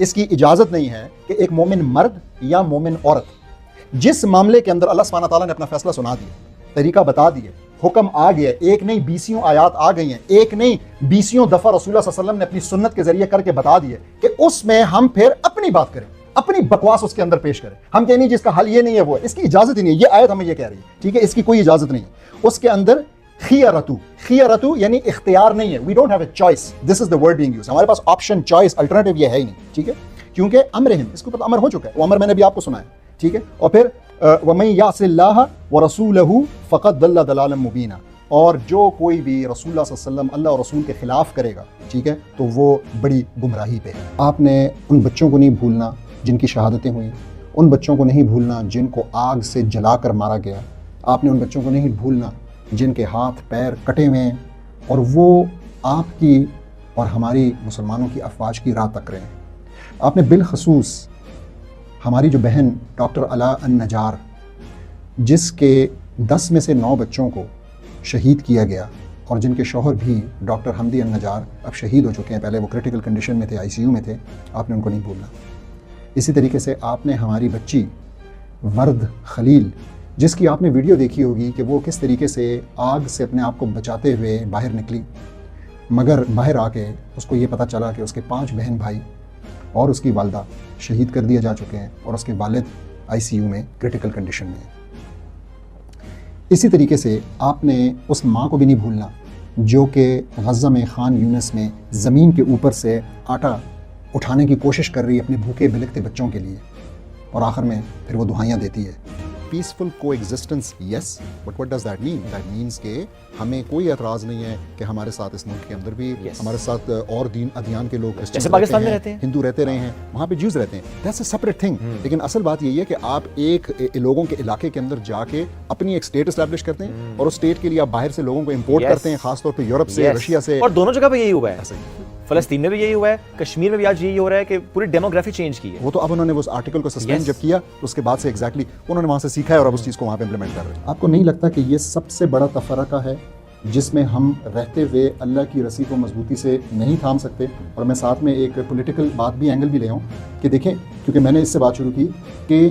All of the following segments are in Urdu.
اس کی اجازت نہیں ہے کہ ایک مومن مرد یا مومن عورت جس معاملے کے اندر اللہ سبحانہ تعالیٰ نے اپنا فیصلہ سنا دیا, طریقہ بتا دیا, حکم آ گیا, ایک نہیں 20 آیات آ گئی ہیں, ایک نہیں 20 دفعہ رسول اللہ صلی اللہ علیہ وسلم نے اپنی سنت کے ذریعے کر کے بتا دیے کہ اس میں ہم پھر اپنی بات کریں, اپنی بکواس اس کے اندر پیش کریں. ہم کہیں نہیں جس کا حل یہ نہیں ہے وہ ہے, اس کی اجازت ہی نہیں ہے. یہ آیت ہمیں یہ کہہ رہی ہے, ٹھیک ہے, اس کی کوئی اجازت نہیں ہے. اس کے اندر خیارتو یعنی اختیار نہیں ہے. We don't have a choice, this is the word being used. ہمارے پاس آپشن, چوائس, الٹرنیٹو یہ ہے ہی نہیں, ٹھیک ہے, کیونکہ امرہم, اس کے اوپر امر ہو چکا ہے, وہ امر میں نے بھی آپ کو سنا ہے, ٹھیک ہے. اور پھر وَمَن يَعْصِ اللَّهَ وَرَسُولَهُ فَقَدْ ضَلَّ ضَلَالًا مُبِينًا, اور جو کوئی بھی رسول اللہ صلی اللہ علیہ وسلم, اللہ اور رسول کے خلاف کرے گا, ٹھیک ہے, تو وہ بڑی گمراہی پہ ہے. آپ نے ان بچوں کو نہیں بھولنا جن کی شہادتیں ہوئیں, ان بچوں کو نہیں بھولنا جن کو آگ سے جلا کر مارا گیا, آپ نے ان بچوں کو نہیں بھولنا جن کے ہاتھ پیر کٹے ہوئے ہیں اور وہ آپ کی اور ہماری مسلمانوں کی افواج کی راہ تک رہے ہیں. آپ نے بالخصوص ہماری جو بہن ڈاکٹر علا النجار, جس کے 10 میں سے 9 بچوں کو شہید کیا گیا اور جن کے شوہر بھی ڈاکٹر حمدی النجار اب شہید ہو چکے ہیں, پہلے وہ کرٹیکل کنڈیشن میں تھے, ICU میں تھے, آپ نے ان کو نہیں بھولنا. اسی طریقے سے آپ نے ہماری بچی ورد خلیل, جس کی آپ نے ویڈیو دیکھی ہوگی کہ وہ کس طریقے سے آگ سے اپنے آپ کو بچاتے ہوئے باہر نکلی, مگر باہر آ کے اس کو یہ پتہ چلا کہ اس کے 5 بہن بھائی اور اس کی والدہ شہید کر دیے جا چکے ہیں اور اس کے والد ICU میں کرٹیکل کنڈیشن میں ہیں. اسی طریقے سے آپ نے اس ماں کو بھی نہیں بھولنا جو کہ غزہ میں خان یونس میں زمین کے اوپر سے آٹا اٹھانے کی کوشش کر رہی ہے اپنے بھوکے بلکتے بچوں کے لیے, اور آخر میں پھر وہ دعائیاں دیتی ہے. پیسفل کو existence, yes, but what does that mean? That means کہ ہمیں کوئی اعتراض نہیں ہے کہ ہمارے ساتھ اس ملک کے اندر بھی ہمارے ساتھ اور دین ادیان کے لوگ, جیسے پاکستان میں رہتے ہیں, ہندو رہتے رہے ہیں, وہاں پہ جیوز رہتے ہیں, دیٹس اے سپریٹ تھنگ. لیکن اصل بات یہی ہے کہ آپ ایک لوگوں کے علاقے کے اندر جا کے اپنی ایک اسٹیٹ اسٹیبلش کرتے ہیں اور اس اسٹیٹ کے لیے آپ باہر سے لوگوں کو امپورٹ کرتے ہیں, خاص طور پہ یورپ سے, رشیا سے, اور دونوں جگہ پہ یہی ہوا ہے. فلسطین میں بھی یہی ہوا ہے, کشمیر میں بھی آج یہی ہو رہا ہے کہ پوری ڈیموگرافی چینج کی ہے. وہ تو اب انہوں نے اس آرٹیکل کو سسپینڈ جب کیا تو اس کے بعد سے ایگزیکٹلی انہوں نے وہاں سے سیکھا ہے اور اب اس چیز کو وہاں پہ امپلیمنٹ کر رہے ہیں. آپ کو نہیں لگتا کہ یہ سب سے بڑا تفرقہ ہے جس میں ہم رہتے ہوئے اللہ کی رسی کو مضبوطی سے نہیں تھام سکتے؟ اور میں ساتھ میں ایک پولیٹیکل بات بھی اینگل بھی لے ہوں کہ دیکھیں, کیونکہ میں نے اس سے بات شروع کی کہ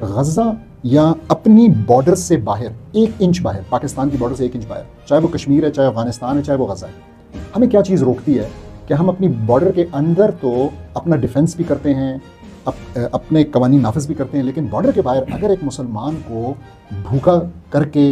غزہ یا اپنی بارڈر سے باہر 1 انچ باہر, پاکستان کی بارڈر سے 1 انچ باہر, چاہے وہ کشمیر ہے, چاہے افغانستان ہے, چاہے وہ غزہ ہے, ہمیں کیا چیز روکتی ہے کہ ہم اپنی بارڈر کے اندر تو اپنا ڈیفنس بھی کرتے ہیں, اپنے قوانین نافذ بھی کرتے ہیں, لیکن بارڈر کے باہر اگر ایک مسلمان کو بھوکا کر کے,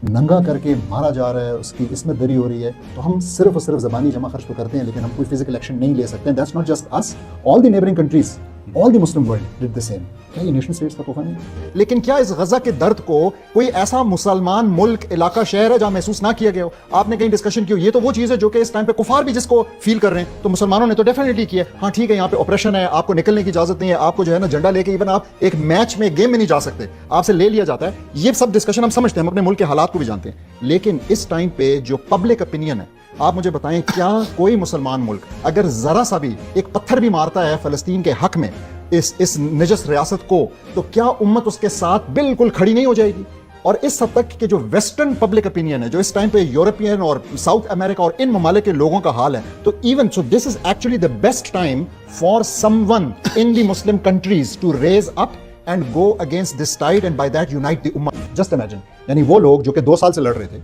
ننگا کر کے مارا جا رہا ہے, اس کی عصمت دری ہو رہی ہے, تو ہم صرف اور صرف زبانی جمع خرچ تو کرتے ہیں لیکن ہم کوئی فزیکل ایکشن نہیں لے سکتے. That's not just us, all the neighbouring countries, all the Muslim world did the same. کیا یہ نیشن اسٹیٹس کا تحفہ نہیں؟ لیکن کیا اس غزہ کے درد کو کوئی ایسا مسلمان ملک, علاقہ, شہر ہے جہاں محسوس نہ کیا گیا ہو؟ آپ نے کہیں ڈسکشن کی ہو, یہ تو وہ چیز ہے جو کہ اس ٹائم پہ کفار بھی جس کو فیل کر رہے ہیں, تو مسلمانوں نے تو ڈیفینیٹلی کیا. ہاں ٹھیک ہے, یہاں پہ آپریشن ہے, آپ کو نکلنے کی اجازت نہیں ہے, آپ کو جو ہے نا جھنڈا لے کے ایون آپ ایک میچ میں, گیم میں نہیں جا سکتے, آپ سے لے لیا جاتا ہے. یہ سب ڈسکشن ہم سمجھتے ہیں, ہم اپنے ملک کے حالات کو بھی جانتے ہیں, لیکن اس ٹائم پہ جو پبلک اوپینین ہے, آپ مجھے بتائیں کیا کوئی مسلمان ملک اگر ذرا سا بھی ایک پتھر بھی مارتا ہے فلسطین کے حق میں, اس نجس ریاست کو, تو کیا امت اس کے ساتھ بالکل کھڑی نہیں ہو جائے گی؟ اور اس حد تک کہ جو ویسٹرن پبلک اوپینین ہے, جو اس ٹائم پہ یورپین اور ساؤتھ امریکہ اور ان ممالک کے لوگوں کا حال ہے, تو even so this is actually the best time for someone in the Muslim countries to rise up and go against this tide and by that unite the امت. جسٹ امیجن, یعنی وہ لوگ جو کہ 2 سال سے لڑ رہے تھے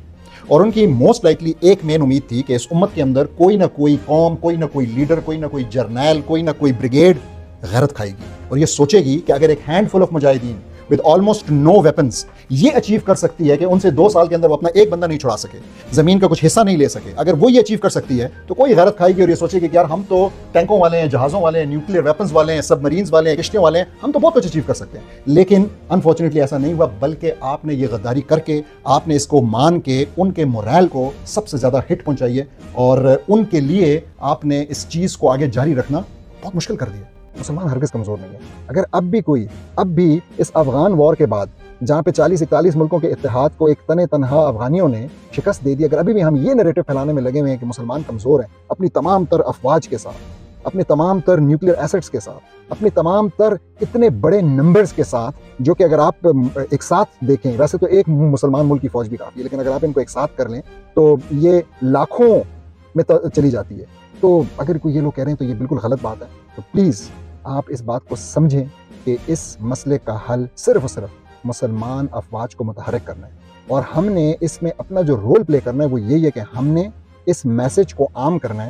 اور ان کی موسٹ لائکلی ایک مین امید تھی کہ اس امت کے اندر کوئی نہ کوئی قوم, کوئی نہ کوئی لیڈر, کوئی نہ کوئی جرنیل, کوئی نہ کوئی بریگیڈ غیرت کھائے گی اور یہ سوچے گی کہ اگر ایک ہینڈ فل آف مجاہدین with almost no weapons یہ اچیو کر سکتی ہے کہ ان سے 2 سال کے اندر وہ اپنا ایک بندہ نہیں چھڑا سکے, زمین کا کچھ حصہ نہیں لے سکے, اگر وہ یہ اچیو کر سکتی ہے تو کوئی غیرت کھائے گی اور یہ سوچے گی کہ یار ہم تو ٹینکوں والے ہیں, جہازوں والے ہیں, نیوکلیئر ویپنز والے ہیں, سب مرینز والے ہیں, کشتیوں والے ہیں, ہم تو بہت کچھ اچیو کر سکتے ہیں. لیکن انفارچونیٹلی ایسا نہیں ہوا, بلکہ آپ نے یہ غداری کر کے, آپ نے اس کو مان کے ان کے مورال کو سب سے زیادہ ہٹ پہنچائی ہے اور ان کے لیے آپ نے اس چیز کو آگے جاری رکھنا بہت مشکل کر دیا. مسلمان ہرگز کمزور نہیں ہے. اگر اب بھی اس افغان وار کے بعد جہاں پہ 40-41 ملکوں کے اتحاد کو ایک تنہا افغانیوں نے شکست دے دی, اگر ابھی بھی ہم یہ نیریٹو پھیلانے میں لگے ہوئے ہیں کہ مسلمان کمزور ہیں, اپنی تمام تر افواج کے ساتھ, اپنے تمام تر نیوکلیئر ایسٹس کے ساتھ, اپنے تمام تر اتنے بڑے نمبرز کے ساتھ, جو کہ اگر آپ ایک ساتھ دیکھیں, ویسے تو ایک مسلمان ملک کی فوج بھی کافی ہے, لیکن اگر آپ ان کو ایک ساتھ کر لیں تو یہ لاکھوں میں چلی جاتی ہے. تو اگر کوئی یہ لوگ کہہ رہے ہیں تو یہ بالکل غلط بات ہے. تو پلیز آپ اس بات کو سمجھیں کہ اس مسئلے کا حل صرف اور صرف مسلمان افواج کو متحرک کرنا ہے، اور ہم نے اس میں اپنا جو رول پلے کرنا ہے وہ یہی ہے کہ ہم نے اس میسج کو عام کرنا ہے